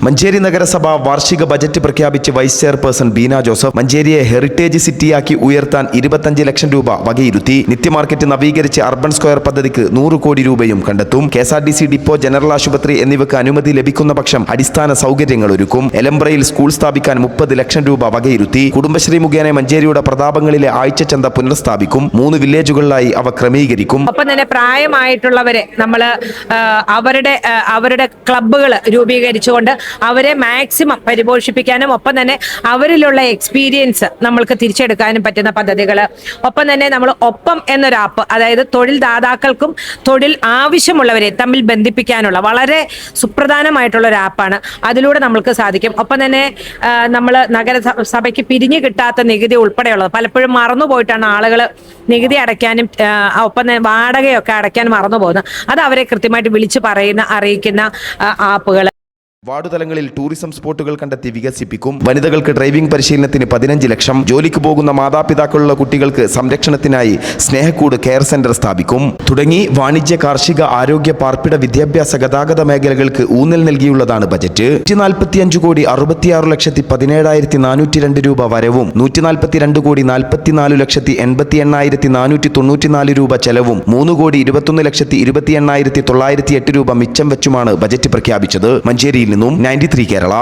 മഞ്ചേരി നഗരസഭ വാർഷിക ബജറ്റ് പ്രഖ്യാപിച്ച് വൈസ് ചെയർപേഴ്സൺ ബീന ജോസഫ് മഞ്ചേരിയെ ഹെറിറ്റേജ് സിറ്റിയാക്കി ഉയർത്താൻ 25 ലക്ഷം രൂപ വകയിരുത്തി. നിത്യമാർക്കറ്റ് നവീകരിച്ച് അർബൻ സ്ക്വയർ പദ്ധതിക്ക് 100 കോടി രൂപയും കണ്ടെത്തും. KSRTC ഡിപ്പോ, ജനറൽ ആശുപത്രി എന്നിവയ്ക്ക് അനുമതി ലഭിക്കുന്ന പക്ഷം അടിസ്ഥാന സൗകര്യങ്ങൾ ഒരുക്കും. എലംബ്രയിൽ സ്കൂൾ സ്ഥാപിക്കാൻ 30 ലക്ഷം രൂപ വകയിരുത്തി. കുടുംബശ്രീ മുഖേന മഞ്ചേരിയുടെ പ്രതാപങ്ങളിലെ ആഴ്ചച്ചന്ത പുനഃസ്ഥാപിക്കും. 3 വില്ലേജുകളിലായി അവ ക്രമീകരിക്കും. ഒപ്പം തന്നെ പ്രായമായിട്ടുള്ളവരെ നമ്മൾ അവരുടെ ക്ലബ്ബുകൾ രൂപീകരിച്ചുകൊണ്ട് അവരെ മാക്സിമം പരിപോഷിപ്പിക്കാനും ഒപ്പം തന്നെ അവരിലുള്ള എക്സ്പീരിയൻസ് നമ്മൾക്ക് തിരിച്ചെടുക്കാനും പറ്റുന്ന പദ്ധതികൾ. ഒപ്പം തന്നെ നമ്മൾ ഒപ്പം എന്നൊരു ആപ്പ്, അതായത് തൊഴിൽ ദാതാക്കൾക്കും തൊഴിൽ ആവശ്യമുള്ളവരെ തമ്മിൽ ബന്ധിപ്പിക്കാനുള്ള വളരെ സുപ്രധാനമായിട്ടുള്ള ഒരു ആപ്പാണ്. അതിലൂടെ നമ്മൾക്ക് സാധിക്കും. ഒപ്പം തന്നെ നമ്മൾ നഗരസഭയ്ക്ക് പിരിഞ്ഞു കിട്ടാത്ത നികുതി ഉൾപ്പെടെയുള്ളത് പലപ്പോഴും മറന്നുപോയിട്ടാണ് ആളുകൾ നികുതി അടയ്ക്കാനും ഒപ്പം തന്നെ വാടകയൊക്കെ അടയ്ക്കാൻ മറന്നു പോകുന്നത്. അത് അവരെ കൃത്യമായിട്ട് വിളിച്ചു അറിയിക്കുന്ന ആപ്പുകൾ. വാർഡ് തലങ്ങളിൽ ടൂറിസം സ്പോട്ടുകൾ കണ്ടെത്തി വികസിപ്പിക്കും. വനിതകൾക്ക് ഡ്രൈവിംഗ് പരിശീലനത്തിന് 15 ലക്ഷം. ജോലിക്ക് പോകുന്ന മാതാപിതാക്കളുള്ള കുട്ടികൾക്ക് സംരക്ഷണത്തിനായി സ്നേഹക്കൂട് കെയർ സെന്റർ സ്ഥാപിക്കും. തുടങ്ങി വാണിജ്യ, കാർഷിക, ആരോഗ്യ, പാർപ്പിട, വിദ്യാഭ്യാസ, ഗതാഗത മേഖലകൾക്ക് ഊന്നൽ നൽകിയുള്ളതാണ് ബജറ്റ്. 145 കോടി 66,17,402 രൂപ വരവും 142 കോടി 44,88,494 രൂപ ചെലവും 3 കോടി 21,28,908 രൂപ മിച്ചം വെച്ചുമാണ് ബജറ്റ് പ്രഖ്യാപിച്ചത്. മഞ്ചേരിയിൽ നിന്നും 93 കേരള.